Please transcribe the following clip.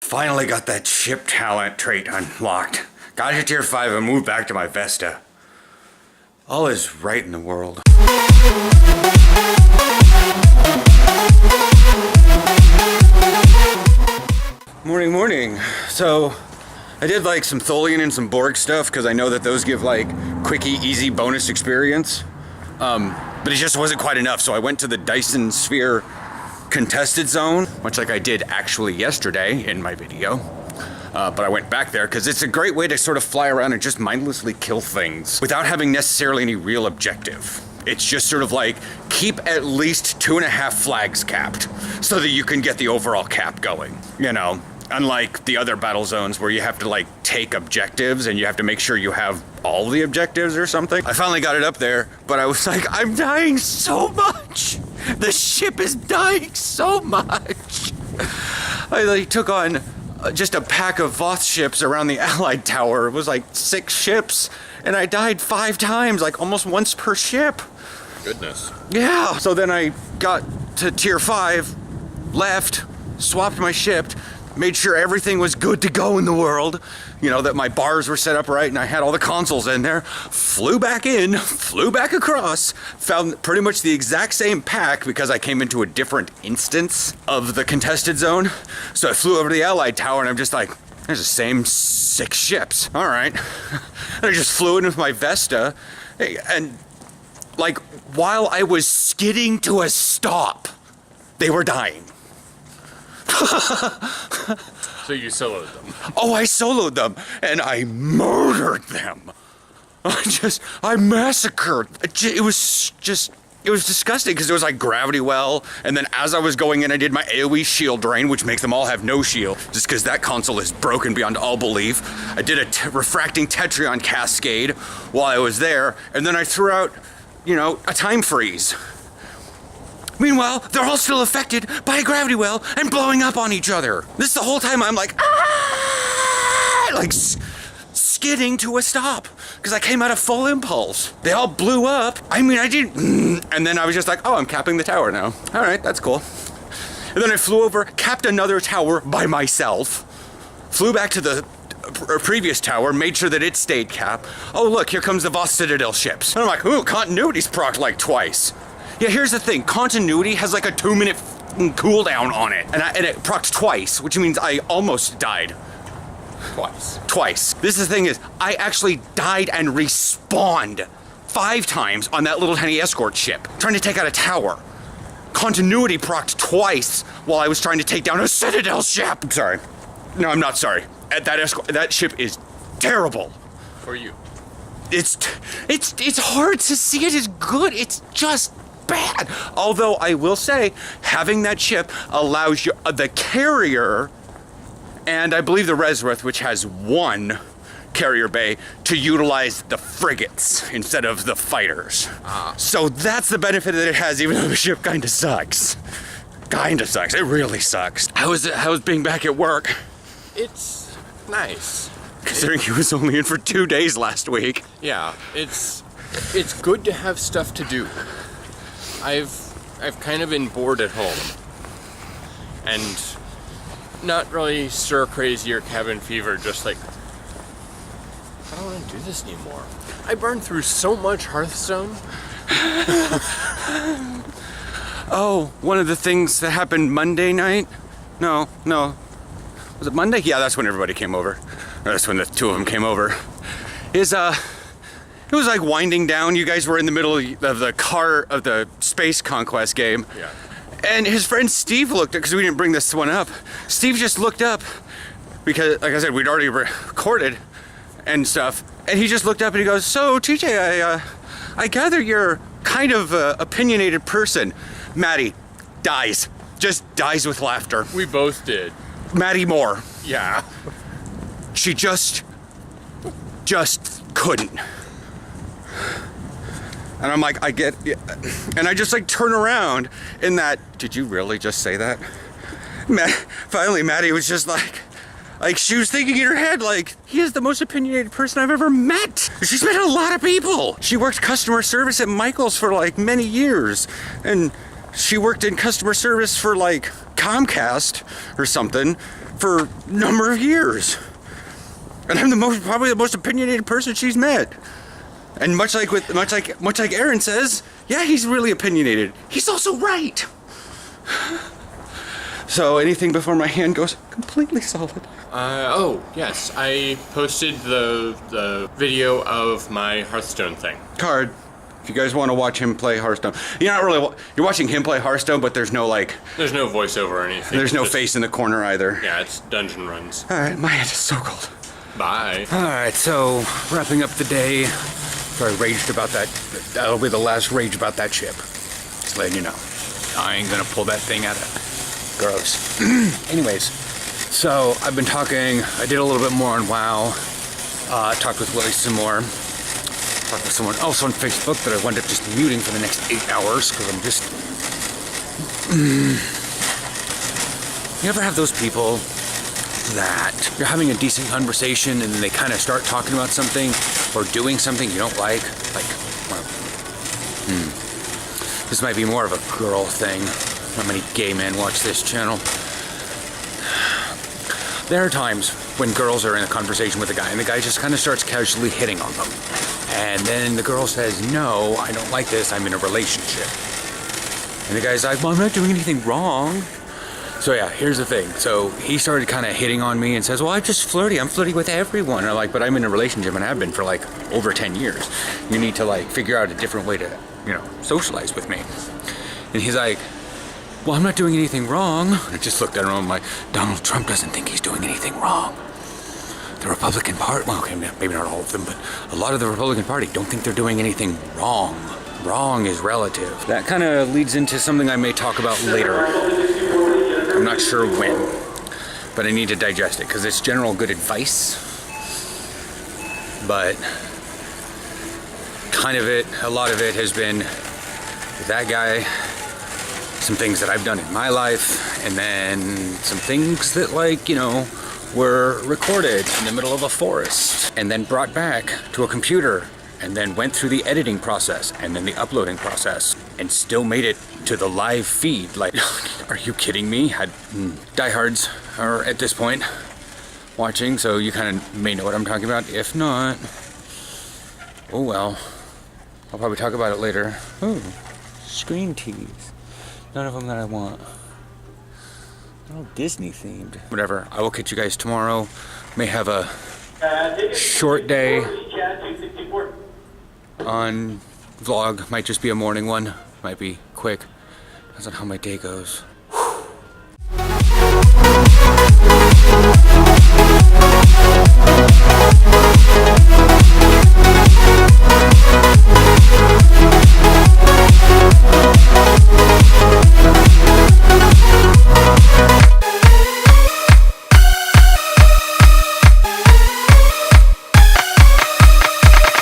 Finally got that ship talent trait unlocked. Got to tier 5 and moved back to my Vesta. All is right in the world. Morning. So, I did like some Tholian and some Borg stuff because I know that those give like quickie, easy bonus experience. But it just wasn't quite enough, so I went to the Dyson Sphere contested zone, much like I did actually yesterday in my video. But I went back there because it's a great way to sort of fly around and just mindlessly kill things without having necessarily any real objective. It's just sort of like, keep at least 2.5 flags capped so that you can get the overall cap going, you know? Unlike the other battle zones where you have to like take objectives and you have to make sure you have all the objectives or something. I finally got it up there, but I was like, I'm dying so much. The ship is dying so much. I like took on just a pack of Voth ships around the Allied Tower. It was like 6 ships and I died 5 times, like almost once per ship. Goodness. Yeah, so then I got to tier 5, left, swapped my ship, made sure everything was good to go in the world, you know, that my bars were set up right and I had all the consoles in there, flew back in, flew back across, found pretty much the exact same pack because I came into a different instance of the contested zone. So I flew over to the Allied Tower and I'm just like, there's the same 6 ships. All right. And I just flew in with my Vesta and like while I was skidding to a stop, they were dying. So you soloed them? Oh, I soloed them, and I murdered them. I massacred. It was disgusting because it was like gravity well, and then as I was going in, I did my AoE shield drain, which makes them all have no shield, just because that console is broken beyond all belief. I did a refracting Tetrion cascade while I was there, and then I threw out, you know, a time freeze. Meanwhile, they're all still affected by a gravity well and blowing up on each other. This the whole time I'm like, like skidding to a stop because I came out of full impulse. They all blew up. I mean, I didn't, and then I was just like, oh, I'm capping the tower now. All right, that's cool. And then I flew over, capped another tower by myself, flew back to the previous tower, made sure that it stayed capped. Oh, look, here comes the Voth Citadel ships. And I'm like, ooh, continuity's procced like twice. Yeah, here's the thing. Continuity has like a 2-minute cooldown on it. And it procced twice, which means I almost died. Twice. This is the thing is, I actually died and respawned 5 times on that little tiny escort ship, trying to take out a tower. Continuity procced twice while I was trying to take down a Citadel ship. I'm sorry. No, I'm not sorry. That ship is terrible. For you. It's hard to see it as good. It's just bad. Although I will say, having that ship allows you, the carrier, and I believe the Resworth, which has 1 carrier bay, to utilize the frigates instead of the fighters. So that's the benefit that it has, even though the ship kinda sucks. It really sucks. How was being back at work? It's nice. Considering he was only in for 2 days last week. Yeah, it's good to have stuff to do. I've kind of been bored at home and not really stir crazy or cabin fever, just like, I don't want to do this anymore. I burned through so much Hearthstone. Oh, one of the things that happened Monday night? No. Was it Monday? Yeah, that's when everybody came over. Or that's when the 2 of them came over. It was like winding down. You guys were in the middle of the Space Conquest game. Yeah. And his friend Steve looked up, because we didn't bring this one up. Steve just looked up, because, like I said, we'd already recorded and stuff. And he just looked up and he goes, so, TJ, I gather you're kind of an opinionated person. Maddie dies. Just dies with laughter. We both did. Maddie Moore. Yeah. She just couldn't. And I'm like, I get, and I just like turn around in that, did you really just say that? Finally, Maddie was just like she was thinking in her head, like, he is the most opinionated person I've ever met. She's met a lot of people. She worked customer service at Michael's for like many years. And she worked in customer service for like Comcast or something for a number of years. And I'm probably the most opinionated person she's met. And much like Aaron says, yeah, he's really opinionated. He's also right. So anything before my hand goes completely solid. Oh, yes. I posted the video of my Hearthstone thing. Card. If you guys want to watch him play Hearthstone. You're watching him play Hearthstone, but there's no There's no voiceover or anything. There's no face in the corner either. Yeah, it's dungeon runs. Alright, my hand is so cold. Bye. Alright, so wrapping up the day. Sorry, raged about that. That'll be the last rage about that ship. Just letting you know. I ain't gonna pull that thing out of. Gross. Anyways, so I've been talking. I did a little bit more on WoW. Talked with Willie some more. Talked with someone else on Facebook that I wound up just muting for the next 8 hours because I'm just. You ever have those people that you're having a decent conversation and then they kind of start talking about something or doing something you don't like? Well, this might be more of a girl thing. Not many gay men watch this channel. There are times when girls are in a conversation with a guy and the guy just kind of starts casually hitting on them. And then the girl says, no, I don't like this, I'm in a relationship. And the guy's like, well, I'm not doing anything wrong. So yeah, here's the thing. So he started kind of hitting on me and says, well, I'm just flirty. I'm flirty with everyone. And I'm like, but I'm in a relationship and I've been for like over 10 years. You need to like figure out a different way to, socialize with me. And he's like, well, I'm not doing anything wrong. I just looked at him and I'm like, Donald Trump doesn't think he's doing anything wrong. The Republican Party, well, okay, maybe not all of them, but a lot of the Republican Party don't think they're doing anything wrong. Wrong is relative. That kind of leads into something I may talk about later. I'm not sure when, but I need to digest it because it's general good advice. But a lot of it has been that guy, some things that I've done in my life, and then some things that were recorded in the middle of a forest and then brought back to a computer and then went through the editing process and then the uploading process and still made it to the live feed. Like, are you kidding me? Diehards are at this point watching, so you kind of may know what I'm talking about. If not, oh well. I'll probably talk about it later. Ooh, screen tees. None of them that I want. Oh, Disney themed. Whatever. I will catch you guys tomorrow. May have a short day on vlog. Might just be a morning one. Might be quick. Depends on how my day goes.